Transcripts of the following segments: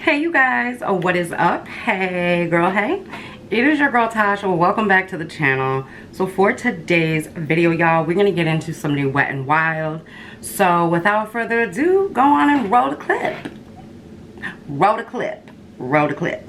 Hey you guys, what is up? Hey girl, hey. It is your girl Tash. Welcome back to the channel. So for today's video, y'all, we're gonna get into some new Wet n Wild. So without further ado, go on and roll the clip. Roll the clip. Roll the clip.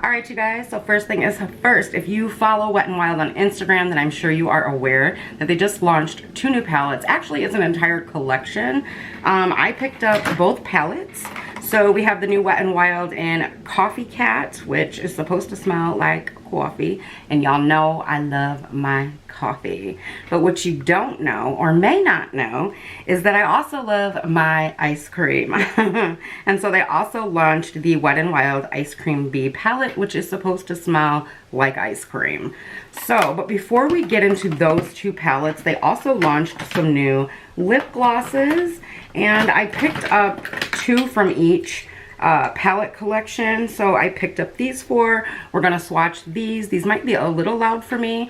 Alright you guys, so first thing is first, if you follow Wet n Wild on Instagram, then I'm sure you are aware that they just launched 2 new palettes. Actually, it's an entire collection. I picked up both palettes. So we have the new Wet n Wild in Coffee Cat, which is supposed to smell like coffee. And y'all know I love my coffee. But what you don't know, or may not know, is that I also love my ice cream. And so they also launched the Wet n Wild Ice Cream Bee palette, which is supposed to smell like ice cream. So, but before we get into those 2 palettes, they also launched some new lip glosses. And I picked up 2 from each palette collection. So I picked up these 4. We're going to swatch these. These might be a little loud for me,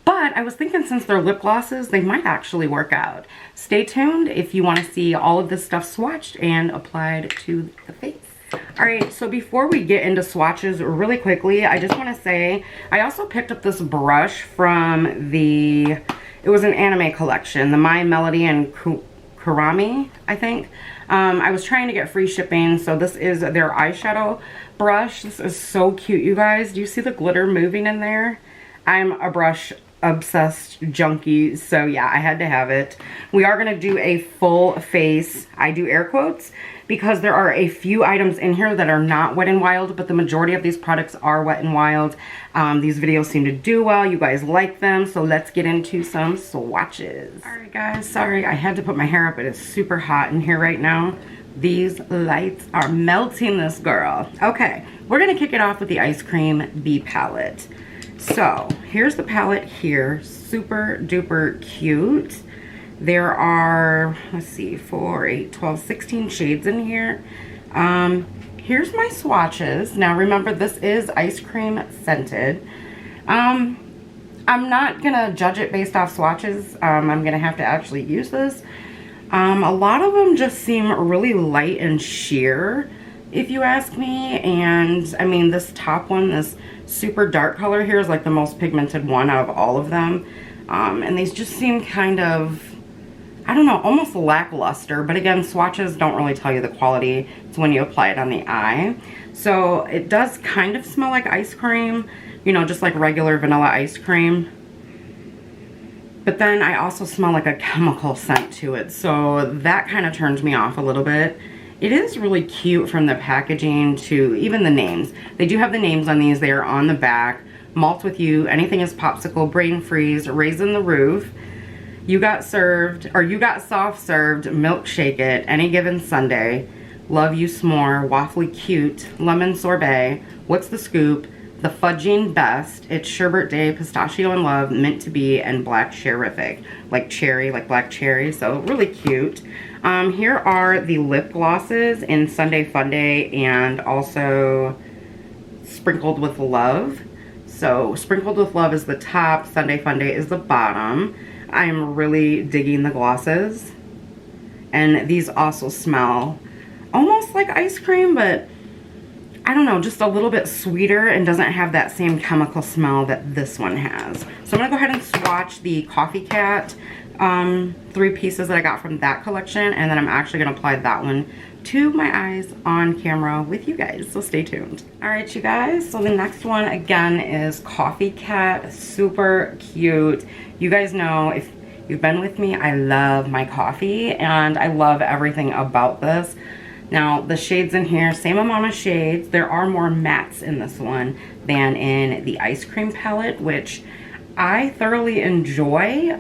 but I was thinking since they're lip glosses, they might actually work out. Stay tuned if you want to see all of this stuff swatched and applied to the face. Alright, so before we get into swatches really quickly, I just want to say I also picked up this brush from it was an anime collection, the My Melody and Kurami, I think. I was trying to get free shipping, so this is their eyeshadow brush. This is so cute, you guys. Do you see the glitter moving in there? I'm a brush obsessed junkie, so yeah, I had to have it. We are going to do a full face, I do air quotes, because there are a few items in here that are not Wet n Wild, but the majority of these products are Wet n Wild. These videos seem to do well. You guys like them, so let's get into some swatches. Alright guys, sorry, I had to put my hair up. It is super hot in here right now. These lights are melting this girl. Okay, we're going to kick it off with the Ice Cream Bee palette. So, here's the palette here. Super duper cute. There are, let's see, 4, 8, 12, 16 shades in here. Here's my swatches. Now remember, this is ice cream scented. I'm not gonna judge it based off swatches. I'm gonna have to actually use this. A lot of them just seem really light and sheer, if you ask me. And I mean, this top one, this super dark color here, is like the most pigmented one out of all of them. And these just seem kind of, I don't know, almost lackluster. But again, swatches don't really tell you the quality. It's when you apply it on the eye. So it does kind of smell like ice cream, you know, just like regular vanilla ice cream. But then I also smell like a chemical scent to it. So that kind of turns me off a little bit. It is really cute from the packaging to even the names. They do have the names on these. They are on the back. Malt with you, anything is popsicle, brain freeze, raisin the roof. You got served, or you got soft served, milkshake it, any given Sunday. Love you s'more, waffly cute, lemon sorbet, what's the scoop, the fudging best, it's sherbet day, pistachio and love, mint to be, and black cherrific, like cherry, like black cherry, so really cute. Here are the lip glosses in Sunday Fun Day and also Sprinkled with Love. So Sprinkled with Love is the top, Sunday Fun Day is the bottom. I'm really digging the glosses. And these also smell almost like ice cream, but I don't know, just a little bit sweeter and doesn't have that same chemical smell that this one has. So I'm gonna go ahead and swatch the Coffee Cat 3 pieces that I got from that collection, and then I'm actually gonna apply that one to my eyes on camera with you guys, so stay tuned. Alright you guys, so the next one again is Coffee Cat. Super cute. You guys know, if you've been with me, I love my coffee and I love everything about this. Now the shades in here, same amount of shades. There are more mattes in this one than in the ice cream palette, which I thoroughly enjoy.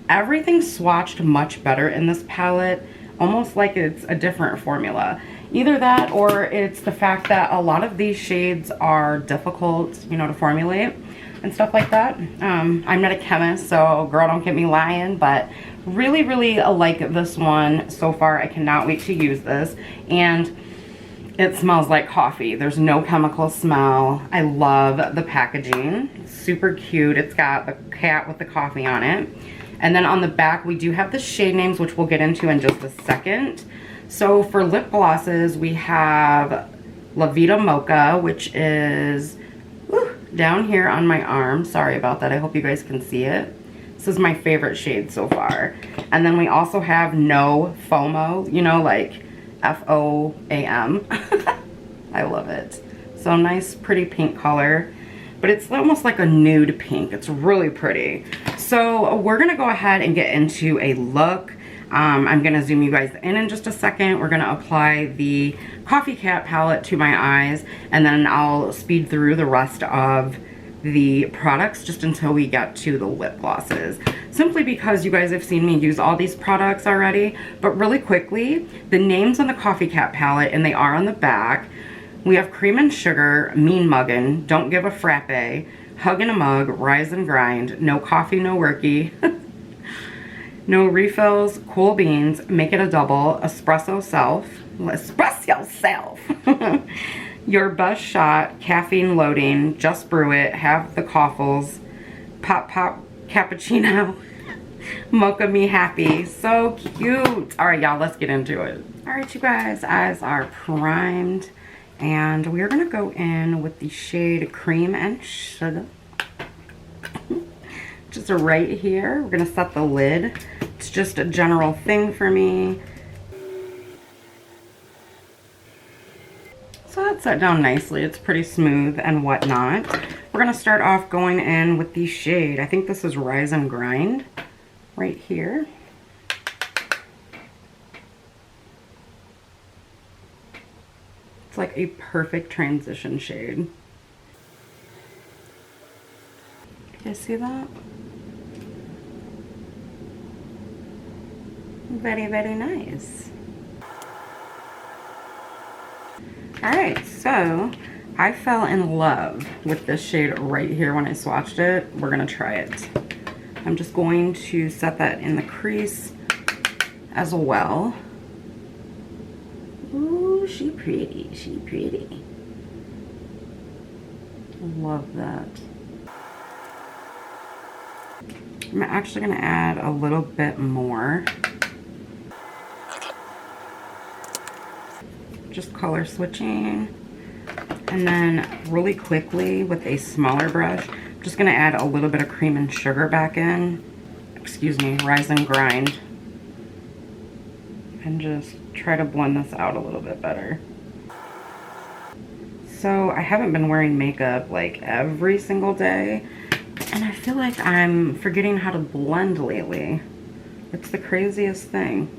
Everything's swatched much better in this palette, almost like it's a different formula. Either that or it's the fact that a lot of these shades are difficult, you know, to formulate and stuff like that. I'm not a chemist, so girl, don't get me lying, but really like this one so far. I cannot wait to use this. And It smells like coffee. There's no chemical smell. I love the packaging. It's super cute. It's got the cat with the coffee on it. And then on the back, we do have the shade names, which we'll get into in just a second. So for lip glosses, we have Lavida Mocha, which is down here on my arm. Sorry about that. I hope you guys can see it. This is my favorite shade so far. And then we also have No Foamo, you know, like F-O-A-M. I love it. So nice, pretty pink color. But it's almost like a nude pink. It's really pretty. So we're going to go ahead and get into a look. I'm going to zoom you guys in just a second. We're going to apply the Coffee Cat palette to my eyes, and then I'll speed through the rest of the products just until we get to the lip glosses. Simply because you guys have seen me use all these products already. But really quickly, the names on the Coffee Cat palette, and they are on the back. We have Cream and Sugar, Mean Muggin', Don't Give a Frappe, Hug in a Mug, Rise and Grind, No Coffee, No Worky, No Refills, Cool Beans, Make It a Double, Espresso Self, Your Best Shot, Caffeine Loading, Just Brew It, Have the Coffles, Pop Pop Cappuccino, Mocha Me Happy. So cute. All right, y'all, let's get into it. All right, you guys, eyes are primed. And we're going to go in with the shade Cream and Sugar. Just right here. We're going to set the lid. It's just a general thing for me. So that's set down nicely. It's pretty smooth and whatnot. We're going to start off going in with the shade. I think this is Rise and Grind right here. Like a perfect transition shade. You guys see that? Very, very nice. Alright, so I fell in love with this shade right here when I swatched it. We're gonna try it. I'm just going to set that in the crease as well. Ooh, she pretty, she pretty. Love that. I'm actually gonna add a little bit more. Just color switching. And then really quickly with a smaller brush, I'm just gonna add a little bit of Cream and Sugar back in. Excuse me, Rise and Grind. And just try to blend this out a little bit better. So I haven't been wearing makeup like every single day, and I feel like I'm forgetting how to blend lately. It's the craziest thing.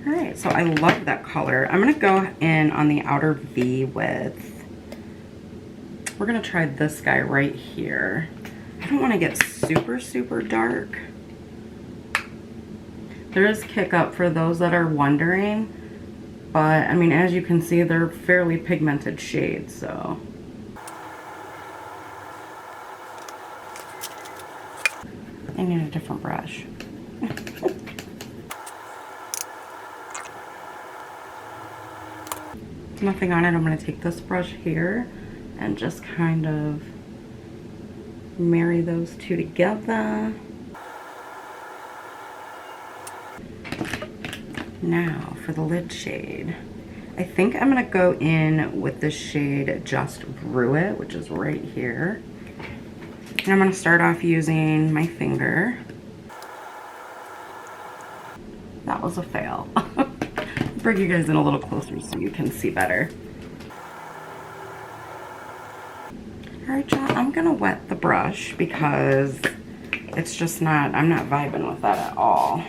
Alright, so I love that color. I'm going to go in on the outer V with, we're going to try this guy right here. I don't want to get super, super dark. There is Kick Up for those that are wondering, but I mean, as you can see, they're fairly pigmented shades, so. I need a different brush. Nothing on it. I'm going to take this brush here and just kind of marry those two together. Now for the lid shade, I think I'm going to go in with the shade Just Brew It, which is right here. And I'm going to start off using my finger. That was a fail. Bring you guys in a little closer so you can see better. Alright, y'all, I'm going to wet the brush because it's just not, I'm not vibing with that at all.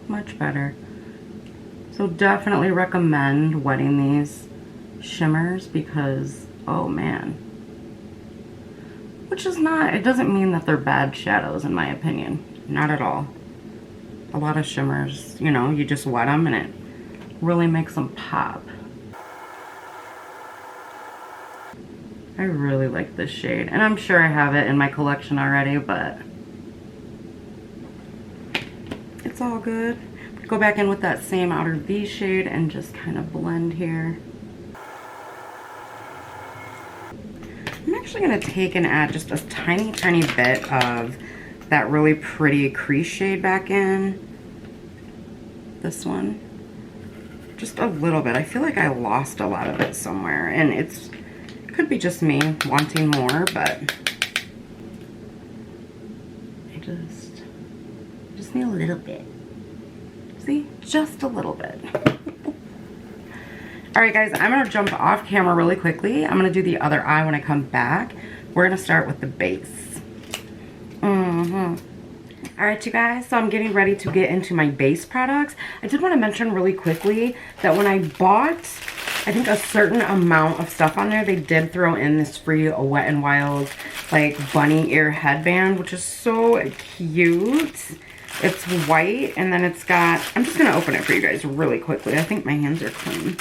Much better. So definitely recommend wetting these shimmers because, oh man. Which is not, it doesn't mean that they're bad shadows in my opinion. Not at all. A lot of shimmers, you know, you just wet them and it really makes them pop. I really like this shade, and I'm sure I have it in my collection already, but it's all good. Go back in with that same outer V shade and just kind of blend here. I'm actually going to take and add just a tiny, tiny bit of that really pretty crease shade back in. This one. Just a little bit. I feel like I lost a lot of it somewhere, and it could be just me wanting more, but I just need a little bit. See? Just a little bit. Alright guys, I'm going to jump off camera really quickly. I'm going to do the other eye when I come back. We're going to start with the base. Alright you guys, so I'm getting ready to get into my base products. I did want to mention really quickly that when I bought, I think, a certain amount of stuff on there, they did throw in this free Wet n Wild like bunny ear headband, which is so cute. It's white, and then it's got, I'm just going to open it for you guys really quickly. I think my hands are clean.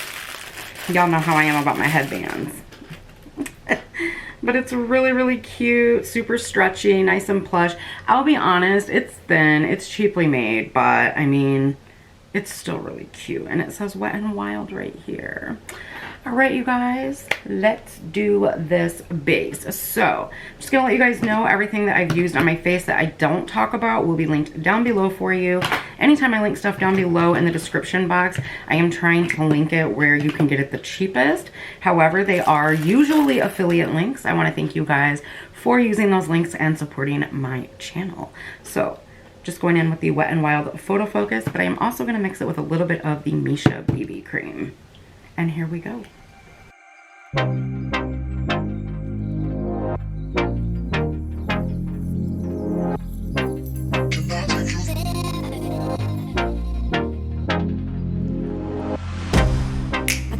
Y'all know how I am about my headbands. But it's really, really cute, super stretchy, nice and plush. I'll be honest, it's thin, it's cheaply made, but I mean, it's still really cute. And it says Wet n Wild right here. Alright you guys, let's do this base. So, I'm just going to let you guys know everything that I've used on my face that I don't talk about will be linked down below for you. Anytime I link stuff down below in the description box, I am trying to link it where you can get it the cheapest. However, they are usually affiliate links. I want to thank you guys for using those links and supporting my channel. So, just going in with the Wet n Wild Photo Focus, but I am also going to mix it with a little bit of the Misha BB cream. And here we go. I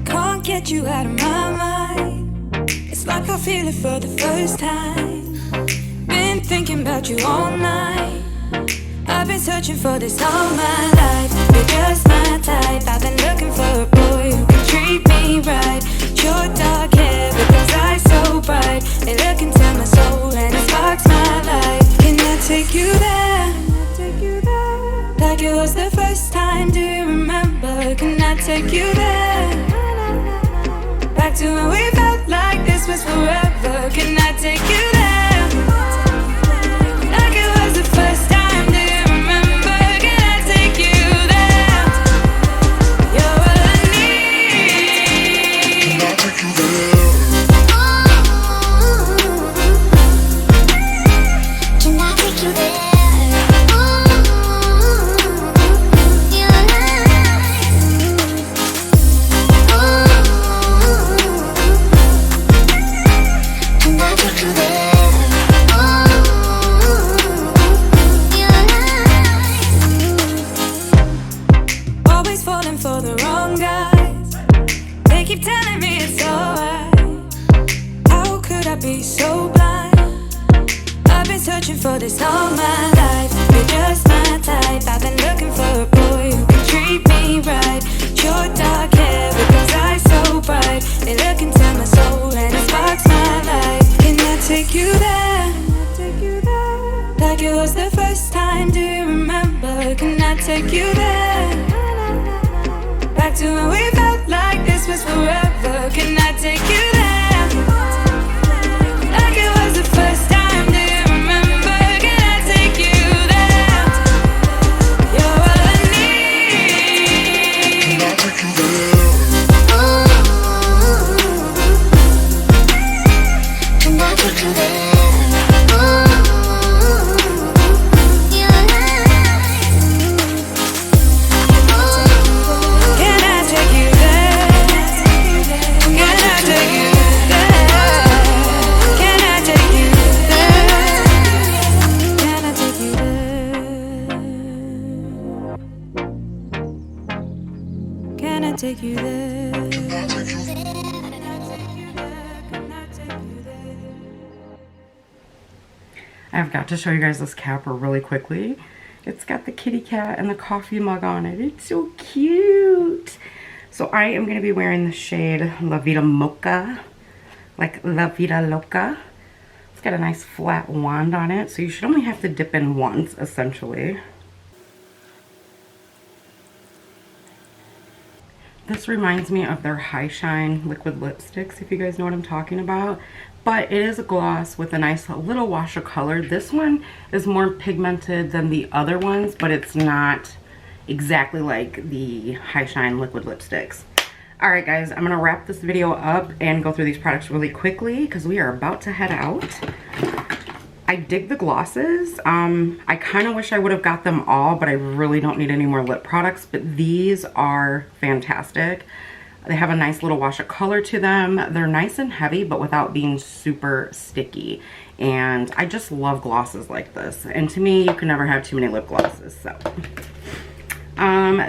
can't get you out of my mind. It's like I feel it for the first time. Been thinking about you all night. I've been searching for this all my life. You're just my type. I've been looking for a boy who can treat me right. Your dark hair with those eyes so bright, they look into my soul and it sparks my life. Can I take you there? Like it was the first time, do you remember? Can I take you there? Back to when we felt like this was forever. Can I take you there? Like it was the first time, do you remember? Can I take you there? You're all I need. Can I take you there? Can I take you there? Keep telling me it's alright. How could I be so blind? I've been searching for this all my life. You're just my type. I've been looking for a boy who can treat me right. Your dark hair with those eyes so bright, they look into my soul and it sparks my life. Can I take you there? Like it was the first time, do you remember? Can I take you there? Back to when we felt like this was forever. Can I take you there? Like it was the first time, do you remember? Can I take you there? You're all I need. Can I take you there? Can I take you there? Take you there. I've got to show you guys this capper really quickly. It's got the kitty cat and the coffee mug on it. It's so cute. So I am going to be wearing the shade Lavida Mocha, like Lavida Loca. It's got a nice flat wand on it, so you should only have to dip in once, essentially. This reminds me of their High Shine liquid lipsticks, if you guys know what I'm talking about. But it is a gloss with a nice little wash of color. This one is more pigmented than the other ones, but it's not exactly like the High Shine liquid lipsticks. All right, guys, I'm gonna wrap this video up and go through these products really quickly because we are about to head out. I dig the glosses. I kind of wish I would have got them all, but I really don't need any more lip products, but these are fantastic. They have a nice little wash of color to them. They're nice and heavy, but without being super sticky. And I just love glosses like this. And to me, you can never have too many lip glosses, so.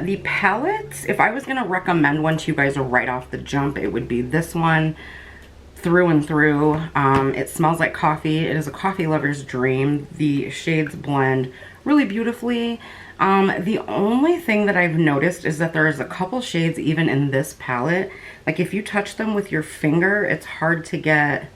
The palettes, if I was gonna recommend one to you guys right off the jump, it would be this one. Through and through. It smells like coffee. It is a coffee lover's dream. The shades blend really beautifully. The only thing that I've noticed is that there's a couple shades even in this palette. Like if you touch them with your finger, it's hard to get.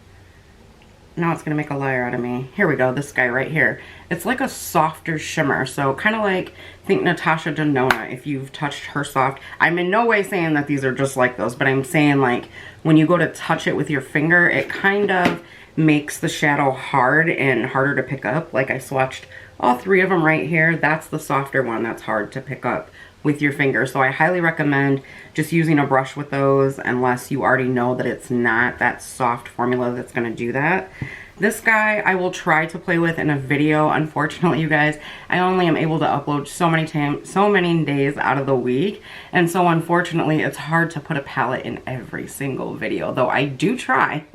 Now it's gonna make a liar out of me. Here we go, this guy right here. It's like a softer shimmer. So kind of like, think Natasha Denona, if you've touched her soft. I'm in no way saying that these are just like those, but I'm saying like, when you go to touch it with your finger, it kind of makes the shadow hard and harder to pick up. Like I swatched all three of them right here. That's the softer one that's hard to pick up with your finger. So I highly recommend just using a brush with those unless you already know that it's not that soft formula that's gonna do that. This guy I will try to play with in a video. Unfortunately, you guys, I only am able to upload so many days out of the week. And so unfortunately, it's hard to put a palette in every single video, though I do try.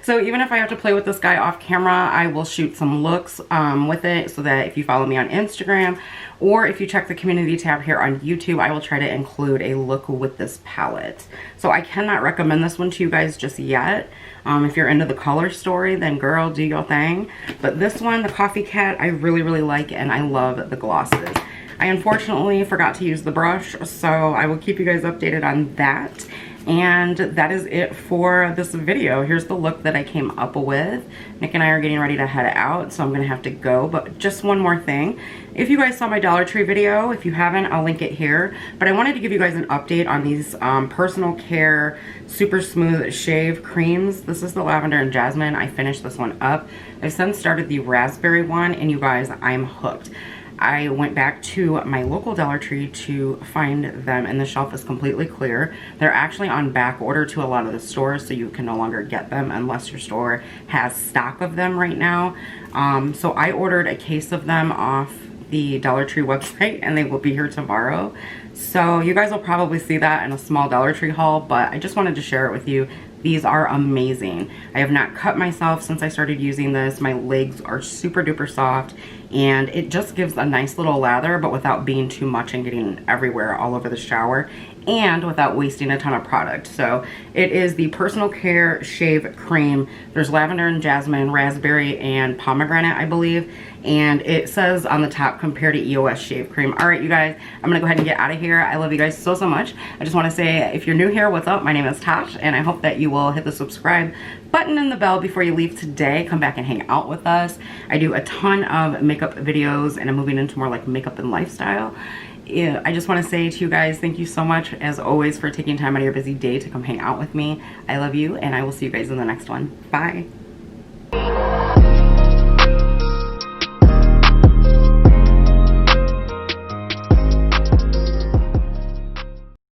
So even if I have to play with this guy off camera, I will shoot some looks with it so that if you follow me on Instagram or if you check the community tab here on YouTube, I will try to include a look with this palette. So I cannot recommend this one to you guys just yet. If you're into the color story, then girl, do your thing. But this one, the Coffee Cat, I really, really like, and I love the glosses. I unfortunately forgot to use the brush, so I will keep you guys updated on that. And that is it for this video. Here's the look that I came up with. Nick and I are getting ready to head out, so I'm gonna have to go. But just one more thing. If you guys saw my Dollar Tree video, if you haven't, I'll link it here. But I wanted to give you guys an update on these personal care super smooth shave creams. This is the lavender and jasmine. I finished this one up. I've since started the raspberry one, and you guys, I'm hooked. I went back to my local Dollar Tree to find them, and the shelf is completely clear. They're actually on back order to a lot of the stores, so you can no longer get them unless your store has stock of them right now. So I ordered a case of them off the Dollar Tree website, and they will be here tomorrow. So you guys will probably see that in a small Dollar Tree haul, but I just wanted to share it with you. These are amazing. I have not cut myself since I started using this. My legs are super duper soft, and it just gives a nice little lather, but without being too much and getting everywhere all over the shower, and without wasting a ton of product. So it is the Personal Care Shave Cream. There's lavender and jasmine, raspberry, and pomegranate, I believe. And it says on the top, compared to EOS Shave Cream. All right, you guys, I'm gonna go ahead and get out of here. I love you guys so, so much. I just wanna say, if you're new here, what's up? My name is Tash, and I hope that you will hit the subscribe button and the bell before you leave today. Come back and hang out with us. I do a ton of makeup videos, and I'm moving into more like makeup and lifestyle. I just want to say to you guys, thank you so much, as always, for taking time out of your busy day to come hang out with me. I love you, and I will see you guys in the next one. Bye.